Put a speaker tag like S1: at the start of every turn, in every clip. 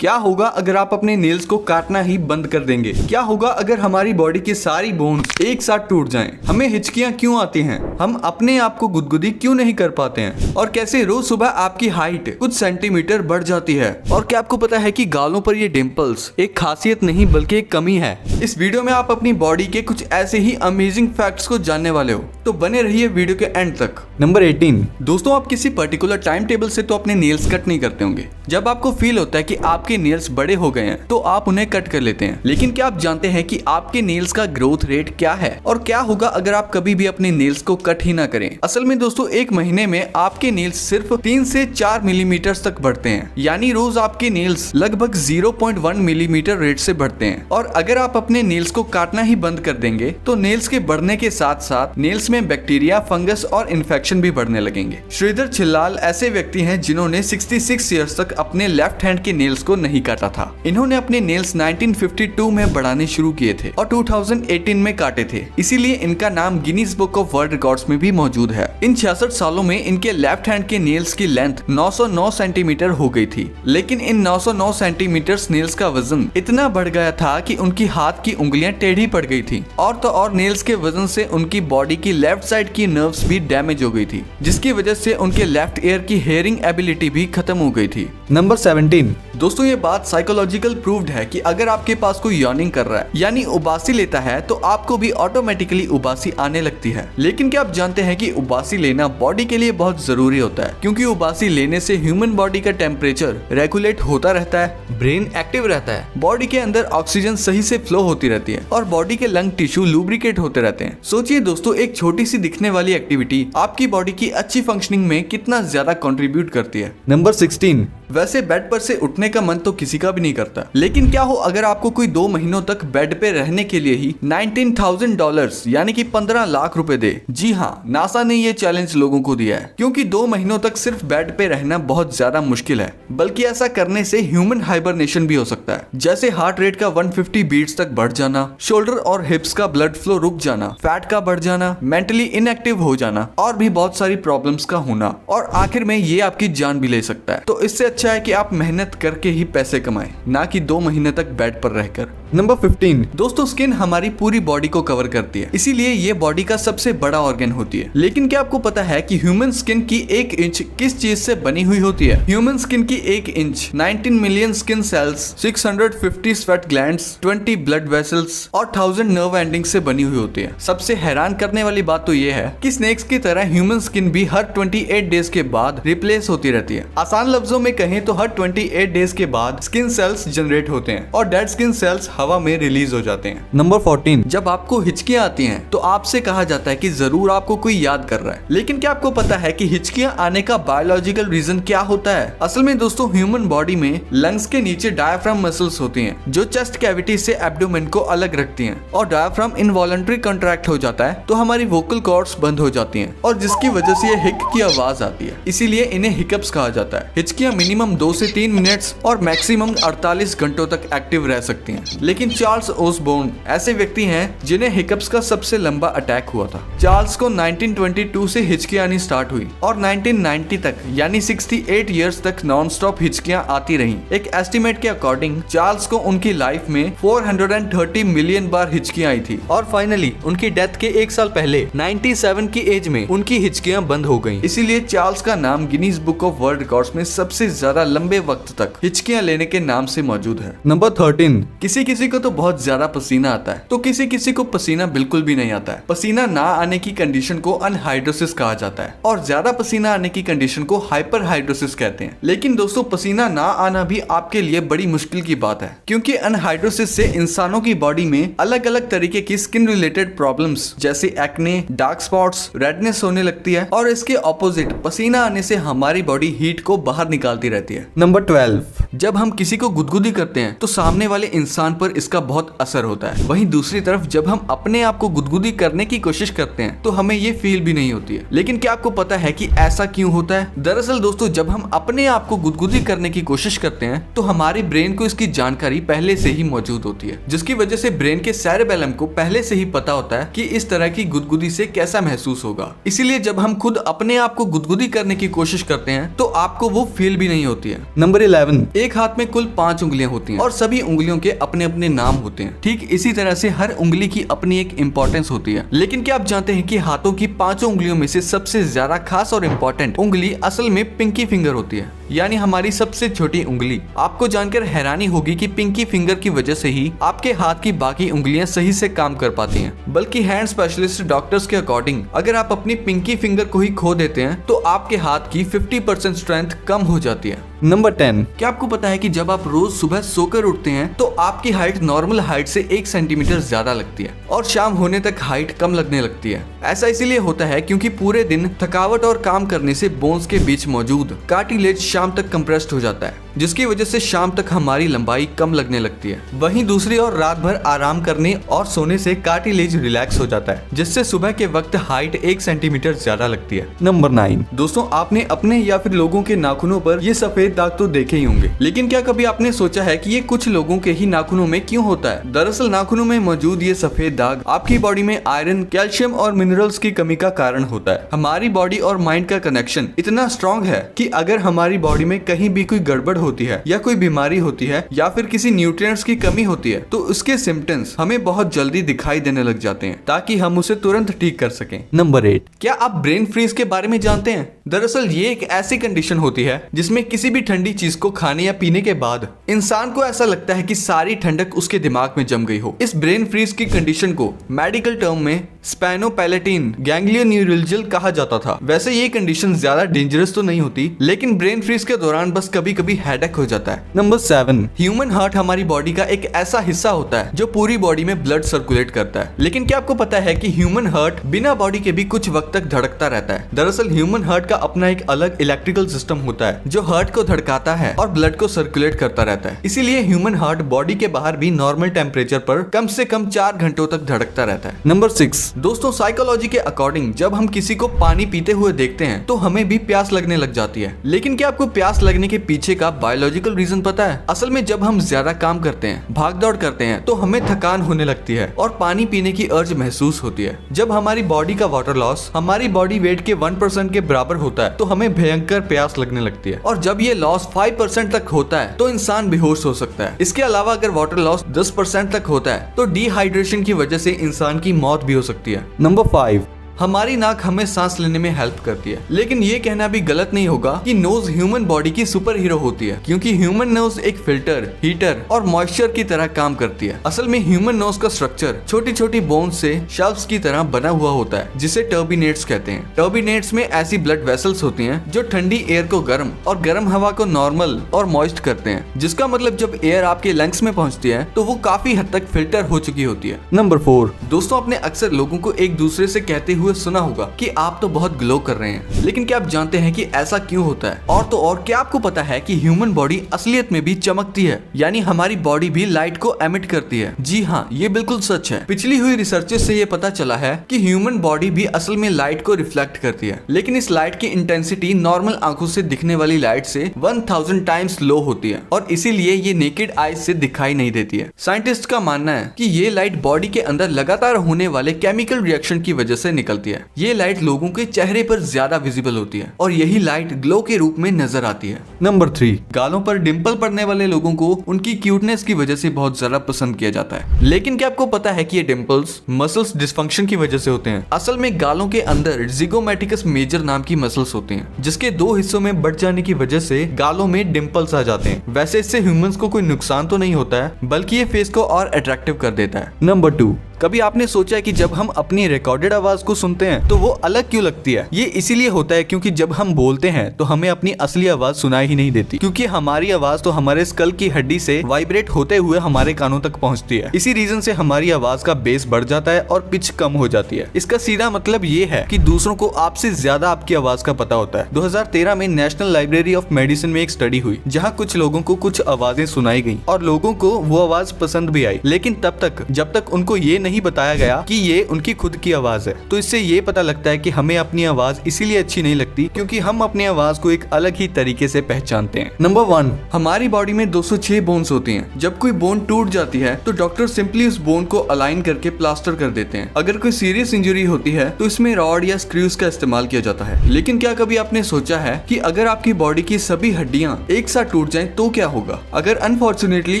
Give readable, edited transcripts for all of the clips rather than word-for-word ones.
S1: क्या होगा अगर आप अपने नेल्स को काटना ही बंद कर देंगे? क्या होगा अगर हमारी बॉडी की सारी बोन्स एक साथ टूट जाएं? हमें हिचकियां क्यों आती हैं? हम अपने आप को गुदगुदी क्यों नहीं कर पाते हैं? और कैसे रोज सुबह आपकी हाइट कुछ सेंटीमीटर बढ़ जाती है? और क्या आपको पता है कि गालों पर ये डिंपल्स एक खासियत नहीं बल्कि एक कमी है? इस वीडियो में आप अपनी बॉडी के कुछ ऐसे ही अमेजिंग फैक्ट्स को जानने वाले हो, तो बने रहिए वीडियो के एंड तक। नंबर 18। दोस्तों, आप किसी पर्टिकुलर टाइम टेबल से तो अपने नेल्स कट नहीं करते होंगे। जब आपको फील होता है कि आपके नेल्स बड़े हो गए हैं तो आप उन्हें कट कर लेते हैं। लेकिन क्या आप जानते हैं कि आपके नेल्स का ग्रोथ रेट क्या है और क्या होगा अगर आप कभी भी अपने नेल्स को कट ही ना करें? असल में दोस्तों, एक महीने में आपके नेल्स सिर्फ 3 से 4 मिलीमीटर तक बढ़ते हैं, यानी रोज आपके नेल्स लगभग 0.1 मिलीमीटर रेट से बढ़ते हैं। और अगर आप अपने नेल्स को काटना ही बंद कर देंगे तो नेल्स के बढ़ने के साथ साथ नेल्स में बैक्टीरिया, फंगस और इन्फेक्शन भी बढ़ने लगेंगे। श्रीधर छिल्लाल ऐसे व्यक्ति हैं जिन्होंने 66 ईयर्स तक अपने लेफ्ट हैंड के नेल्स को नहीं काटा था। इन्होंने अपने नेल्स 1952 में बढ़ाने शुरू किए थे और 2018 में काटे थे, इसीलिए इनका नाम Guinness book of world records में भी मौजूद है। इन 66 सालों में इनके लेफ्ट हैंड के नेल्स की लेंथ 909 सेंटीमीटर हो गई थी। लेकिन इन 909 सेंटीमीटर नेल्स का वजन इतना बढ़ गया था कि उनकी हाथ की उंगलियां टेढ़ी पड़ गई थी। और तो और नेल्स के वजन से उनकी बॉडी की लेफ्ट साइड की नर्व्स भी डैमेज हो गई थी, जिसकी वजह से उनके लेफ्ट ईयर की हेयरिंग एबिलिटी भी खत्म हो गई थी। नंबर 17। दोस्तों, ये बात साइकोलॉजिकल प्रूव्ड है कि अगर आपके पास कोई यॉर्निंग कर रहा है यानी उबासी लेता है तो आपको भी ऑटोमेटिकली उबासी आने लगती है। लेकिन क्या आप जानते हैं कि उबासी लेना बॉडी के लिए बहुत जरूरी होता है, क्योंकि उबासी लेने से ह्यूमन बॉडी का टेम्परेचर रेगुलेट होता रहता है, ब्रेन एक्टिव रहता है, बॉडी के अंदर ऑक्सीजन सही से फ्लो होती रहती है और बॉडी के लंग टिश्यू लुब्रिकेट होते रहते हैं। सोचिए दोस्तों, एक छोटी सी दिखने वाली एक्टिविटी आपकी बॉडी की अच्छी फंक्शनिंग में कितना ज्यादा कंट्रीब्यूट करती है। नंबर 16। वैसे बेड पर से उठने का मन तो किसी का भी नहीं करता, लेकिन क्या हो अगर आपको कोई 2 महीनों तक बेड पे रहने के लिए ही $19,000 यानी कि 15 लाख रुपए दे? जी हाँ, नासा ने ये चैलेंज लोगों को दिया है, क्योंकि 2 महीनों तक सिर्फ बेड पे रहना बहुत ज्यादा मुश्किल है। बल्कि ऐसा करने से ह्यूमन हाइबरनेशन भी हो सकता है, जैसे हार्ट रेट का 150 बीट्स तक बढ़ जाना, शोल्डर और हिप्स का ब्लड फ्लो रुक जाना, फैट का बढ़ जाना, मेंटली इनएक्टिव हो जाना और भी बहुत सारी प्रॉब्लम्स का होना, और आखिर में ये आपकी जान भी ले सकता है। तो इससे अच्छा है कि आप मेहनत करके ही पैसे कमाएं, ना कि 2 महीने तक बेड पर रहकर। नंबर 15। दोस्तों, स्किन हमारी पूरी बॉडी को कवर करती है, इसीलिए ये बॉडी का सबसे बड़ा ऑर्गन होती है। लेकिन क्या आपको पता है कि ह्यूमन स्किन की 1 इंच किस चीज से बनी हुई होती है? ह्यूमन स्किन की 1 inch 19 million skin cells, 650 sweat glands, 20 blood vessels और 1000 नर्व एंडिंग से बनी हुई होती है। सबसे हैरान करने वाली बात तो ये है कि स्नेक्स की तरह ह्यूमन स्किन भी हर 28 डेज के बाद रिप्लेस होती रहती है। आसान लफ्जों में कहें तो हर 28 डेज के बाद स्किन सेल्स जनरेट होते हैं और डेड स्किन सेल्स हवा में रिलीज हो जाते हैं। नंबर 14। जब आपको हिचकियां आती हैं तो आपसे कहा जाता है कि जरूर आपको कोई याद कर रहा है। लेकिन क्या आपको पता है कि हिचकियां आने का बायोलॉजिकल रीजन क्या होता है? असल में दोस्तों, ह्यूमन बॉडी में लंग्स के नीचे डायफ्राम मसल्स होती हैं, जो चेस्ट कैविटी से एब्डोमेन को अलग रखती हैं। और डायफ्राम इनवॉलंटरी कंट्रैक्ट हो जाता है तो हमारी वोकल कॉर्ड्स बंद हो जाती हैं और जिसकी वजह से ये हिक की आवाज आती है, इसीलिए इन्हें हिकअप्स कहा जाता है। हिचकियां मिनिमम 2 से 3 मिनट्स और मैक्सिमम 48 घंटों तक एक्टिव रह सकती हैं। लेकिन चार्ल्स ओसबोर्न ऐसे व्यक्ति हैं जिन्हें हिकअप्स का सबसे लंबा अटैक हुआ था। चार्ल्स को 1922 से हिचकियां आनी स्टार्ट हुई और 1990 तक यानी 68 इयर्स तक नॉन स्टॉप हिचकियां आती रहीं। एक एस्टिमेट के अकॉर्डिंग चार्ल्स को उनकी लाइफ में 430 मिलियन बार हिचकियां आई थी और फाइनली उनकी डेथ के 1 साल पहले 97 की एज में उनकी हिचकियां बंद हो गयी। इसीलिए चार्ल्स का नाम Guinness book of world records में सबसे ज्यादा लंबे वक्त तक हिचकियां लेने के नाम से मौजूद है। नंबर 13। किसी किसी को तो बहुत ज्यादा पसीना आता है तो किसी किसी को पसीना बिल्कुल भी नहीं आता है। पसीना ना आने की कंडीशन को अनहाइड्रोसिस कहा जाता है और ज्यादा पसीना आने की कंडीशन को हाइपरहाइड्रोसिस कहते हैं। लेकिन दोस्तों, पसीना ना आना भी आपके लिए बड़ी मुश्किल की बात है, क्योंकि अनहाइड्रोसिस से इंसानों की बॉडी में अलग अलग तरीके की स्किन रिलेटेड प्रॉब्लम्स जैसे एक्ने, डार्क स्पॉट्स, रेडनेस होने लगती है और इसके ऑपोजिट पसीना आने से हमारी बॉडी हीट को बाहर निकालती रहती है। नंबर 12। जब हम किसी को गुदगुदी करते हैं तो सामने वाले इंसान पर पर इसका बहुत असर होता है। वहीं दूसरी तरफ जब हम अपने आप को गुदगुदी करने की कोशिश करते हैं तो हमें ये फील भी नहीं होती है। लेकिन क्या आपको पता है कि ऐसा क्यों होता है? दरअसल दोस्तों, जब हम अपने आप को गुदगुदी करने की कोशिश करते हैं तो हमारे ब्रेन को इसकी जानकारी पहले से ही मौजूद होती है, जिसकी वजह से ब्रेन के सेरेबेलम को पहले से ही पता होता है कि इस तरह की गुदगुदी से कैसा महसूस होगा। इसीलिए जब हम खुद अपने आप को गुदगुदी करने की कोशिश करते हैं तो आपको वो फील भी नहीं होती है। नंबर 11, एक हाथ में कुल 5 उंगलियां होती हैं और सभी उंगलियों के अपने अपने नाम होते हैं। ठीक इसी तरह से हर उंगली की अपनी एक इंपॉर्टेंस होती है। लेकिन क्या आप जानते हैं कि हाथों की 5 उंगलियों में से सबसे ज्यादा खास और इम्पोर्टेंट उंगली असल में पिंकी फिंगर होती है, यानी हमारी सबसे छोटी उंगली। आपको जानकर हैरानी होगी कि पिंकी फिंगर की वजह से ही आपके हाथ की बाकी उंगलियां सही से काम कर पाती हैं। बल्कि हैंड स्पेशलिस्ट डॉक्टर्स के अकॉर्डिंग अगर आप अपनी पिंकी फिंगर को ही खो देते हैं तो आपके हाथ की 50% स्ट्रेंथ कम हो जाती है। नंबर 10, क्या आपको पता है कि जब आप रोज सुबह सोकर उठते हैं तो आपकी हाइट नॉर्मल हाइट से 1 सेंटीमीटर ज्यादा लगती है और शाम होने तक हाइट कम लगने लगती है। ऐसा इसीलिए होता है क्योंकि पूरे दिन थकावट और काम करने से बोन्स के बीच मौजूद कार्टिलेज शाम तक कंप्रेस्ड हो जाता है, जिसकी वजह से शाम तक हमारी लंबाई कम लगने लगती है। वहीं दूसरी ओर रात भर आराम करने और सोने से कार्टिलेज रिलैक्स हो जाता है, जिससे सुबह के वक्त हाइट 1 सेंटीमीटर ज्यादा लगती है। नंबर 9, दोस्तों आपने अपने या फिर लोगों के नाखूनों पर ये सफेद दाग तो देखे ही होंगे, लेकिन क्या कभी आपने सोचा है कि ये कुछ लोगों के ही नाखूनों में क्यों होता है? दरअसल नाखूनों में मौजूद ये सफेद दाग आपकी बॉडी में आयरन, कैल्शियम और मिनरल्स की कमी का कारण होता है। हमारी बॉडी और माइंड का कनेक्शन इतना स्ट्रॉन्ग है कि अगर हमारी बॉडी में कहीं भी कोई गड़बड़ होती है या कोई बीमारी होती है या फिर किसी न्यूट्रिएंट्स की कमी होती है तो उसके सिम्टम्स हमें बहुत जल्दी दिखाई देने लग जाते हैं ताकि हम उसे तुरंत ठीक कर सकें। नंबर 8, क्या आप ब्रेन फ्रीज के बारे में जानते हैं? दरअसल ये एक ऐसी कंडीशन होती है जिसमें किसी भी ठंडी चीज को खाने या पीने के बाद इंसान को ऐसा लगता है कि सारी ठंडक उसके दिमाग में जम गई हो। इस ब्रेन फ्रीज की कंडीशन को मेडिकल टर्म में स्पेनोपैलेटिन गैंग्लियोन्यूरल्जिया कहा जाता था। वैसे ये कंडीशन ज्यादा डेंजरस तो नहीं होती, लेकिन ब्रेन फ्रीज के दौरान बस कभी कभी हेडेक हो जाता है। नंबर 7, ह्यूमन हार्ट हमारी बॉडी का एक ऐसा हिस्सा होता है जो पूरी बॉडी में ब्लड सर्कुलेट करता है। लेकिन क्या आपको पता है कि ह्यूमन हार्ट बिना बॉडी के भी कुछ वक्त तक धड़कता रहता है? दरअसल ह्यूमन हार्ट का अपना एक अलग इलेक्ट्रिकल सिस्टम होता है जो हार्ट को धड़काता है और ब्लड को सर्कुलेट करता रहता है। इसीलिए ह्यूमन हार्ट बॉडी के बाहर भी नॉर्मल टेम्परेचर पर कम से कम 4 घंटों तक धड़कता रहता है। नंबर 6, दोस्तों साइकोलॉजी के अकॉर्डिंग जब हम किसी को पानी पीते हुए देखते हैं तो हमें भी प्यास लगने लग जाती है। लेकिन क्या आपको प्यास लगने के पीछे का बायोलॉजिकल रीजन पता है? असल में जब हम ज्यादा काम करते हैं, भाग दौड़ करते हैं तो हमें थकान होने लगती है और पानी पीने की अर्ज महसूस होती है। जब हमारी बॉडी का वाटर लॉस हमारी बॉडी वेट के 1% के बराबर होता है तो हमें भयंकर प्यास लगने लगती है, और जब ये लॉस 5% तक होता है तो इंसान बेहोश हो सकता है। इसके अलावा अगर वाटर लॉस 10% तक होता है तो डिहाइड्रेशन की वजह से इंसान की मौत भी हो सकती है। नंबर 5, हमारी नाक हमें सांस लेने में हेल्प करती है। लेकिन ये कहना भी गलत नहीं होगा कि नोज ह्यूमन बॉडी की सुपर हीरो होती है, क्योंकि ह्यूमन नोज एक फिल्टर, हीटर और मॉइस्चर की तरह काम करती है। असल में ह्यूमन नोज का स्ट्रक्चर छोटी छोटी बोन्स से शेल्व्स की तरह बना हुआ होता है जिसे टर्बिनेट्स कहते हैं। टर्बिनेट्स में ऐसी ब्लड वेसल्स होती हैं जो ठंडी एयर को गर्म और गर्म हवा को नॉर्मल और मॉइस्ट करते हैं, जिसका मतलब जब एयर आपके लंग्स में पहुंचती है तो वो काफी हद तक फिल्टर हो चुकी होती है। नंबर 4, दोस्तों आपने अक्सर लोगों को एक दूसरे से कहते हुए सुना होगा कि आप तो बहुत ग्लो कर रहे हैं। लेकिन क्या आप जानते हैं कि ऐसा क्यों होता है? और तो और क्या आपको पता है कि ह्यूमन बॉडी असलियत में भी चमकती है, यानी हमारी बॉडी भी लाइट को एमिट करती है। जी हाँ, ये बिल्कुल सच है। पिछली हुई रिसर्चेस से ये पता चला है कि ह्यूमन बॉडी भी असल में लाइट को रिफ्लेक्ट करती है, लेकिन इस लाइट की इंटेंसिटी नॉर्मल आंखों से दिखने वाली लाइट से 1000 टाइम्स लो होती है और इसीलिए ये नेकेड आईज से दिखाई नहीं देती है। साइंटिस्ट का मानना है कि ये लाइट बॉडी के अंदर लगातार होने वाले केमिकल रिएक्शन की वजह से निकलती है। ये लाइट लोगों के चेहरे पर ज्यादा विजिबल होती है और यही लाइट ग्लो के रूप में नजर आती है। नंबर 3, गालों पर डिंपल पड़ने वाले लोगों को उनकी क्यूटनेस की वजह से बहुत ज्यादा पसंद किया जाता है। लेकिन क्या आपको पता है कि ये डिंपल्स मसल्स डिस्फंक्शन की वजह से होते हैं? असल में गालों के अंदर जिगोमैटिकस मेजर नाम की मसल्स होती हैं, जिसके 2 हिस्सों में बढ़ जाने की वजह से गालों में डिंपल्स आ जाते हैं। वैसे इससे ह्यूमंस को कोई नुकसान तो नहीं होता है, बल्कि ये फेस को और अट्रैक्टिव कर देता है। नंबर 2, कभी आपने सोचा है कि जब हम अपनी रिकॉर्डेड आवाज को सुनते हैं तो वो अलग क्यों लगती है? ये इसीलिए होता है क्योंकि जब हम बोलते हैं तो हमें अपनी असली आवाज सुनाई ही नहीं देती, क्योंकि हमारी आवाज तो हमारे स्कल की हड्डी से वाइब्रेट होते हुए हमारे कानों तक पहुंचती है। इसी रीजन से हमारी आवाज का बेस बढ़ जाता है और पिच कम हो जाती है। इसका सीधा मतलब ये है कि दूसरों को आपसे ज्यादा आपकी आवाज का पता होता है। 2013 में नेशनल लाइब्रेरी ऑफ मेडिसिन में एक स्टडी हुई जहाँ कुछ लोगों को कुछ आवाजें सुनाई गई और लोगों को वो आवाज पसंद भी आई, लेकिन तब तक जब तक उनको ये नहीं बताया गया कि ये उनकी खुद की आवाज है। तो इससे ये पता लगता है कि हमें अपनी आवाज इसीलिए अच्छी नहीं लगती क्योंकि हम अपनी आवाज को एक अलग ही तरीके से पहचानते हैं। नंबर 1, हमारी बॉडी में 206 बोन्स होती हैं। जब कोई बोन टूट जाती है तो डॉक्टर सिंपली उस बोन को अलाइन करके प्लास्टर कर देते हैं। अगर कोई सीरियस इंजरी होती है तो इसमें रॉड या स्क्रूज का इस्तेमाल किया जाता है। लेकिन क्या कभी आपने सोचा है कि अगर आपकी बॉडी की सभी हड्डियां एक साथ टूट जाएं तो क्या होगा? अगर अनफॉर्चुनेटली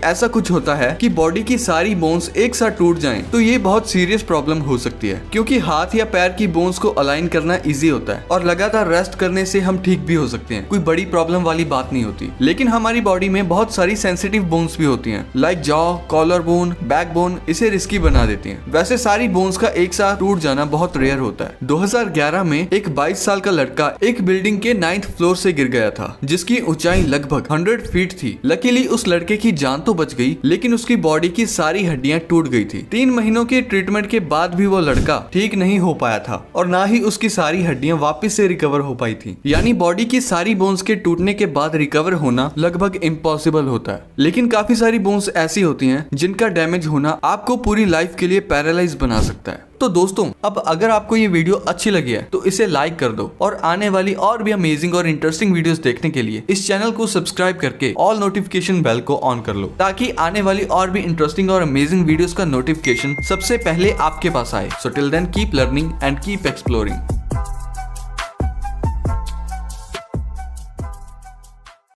S1: ऐसा कुछ होता है कि बॉडी की सारी बोन्स एक साथ टूट जाएं तो ये बहुत सीरियस प्रॉब्लम हो सकती है, क्योंकि हाथ या पैर की बोन्स को अलाइन करना इजी होता है और लगातार रेस्ट करने से हम ठीक भी हो सकते हैं। कोई बड़ी प्रॉब्लम वाली बात नहीं होती। लेकिन हमारी बॉडी में बहुत सारी सेंसिटिव बोन्स भी होती हैं, like jaw, collar bone, back bone, इसे रिस्की बना देती हैं। वैसे सारी बोन्स का एक साथ टूट जाना बहुत रेयर होता है। 2011 में एक 22 साल का लड़का एक बिल्डिंग के 9th फ्लोर से गिर गया था जिसकी ऊंचाई लगभग 100 फीट थी। लकीली उस लड़के की जान तो बच गई, लेकिन उसकी बॉडी की सारी हड्डियां टूट गई थी। 3 महीनों के ट्रीटमेंट के बाद भी वो लड़का ठीक नहीं हो पाया था और ना ही उसकी सारी हड्डियां वापस से रिकवर हो पाई थी। यानी बॉडी की सारी बोन्स के टूटने के बाद रिकवर होना लगभग इम्पॉसिबल होता है। लेकिन काफी सारी बोन्स ऐसी होती हैं जिनका डैमेज होना आपको पूरी लाइफ के लिए पैरालाइज बना सकता है। तो दोस्तों, अब अगर आपको ये वीडियो अच्छी लगी है तो इसे लाइक कर दो और आने वाली और भी अमेजिंग और इंटरेस्टिंग वीडियोस देखने के लिए इस चैनल को सब्सक्राइब करके ऑल नोटिफिकेशन बेल को ऑन कर लो, ताकि आने वाली और भी इंटरेस्टिंग और अमेजिंग वीडियोस का नोटिफिकेशन सबसे पहले आपके पास आए। So till then keep learning and keep exploring.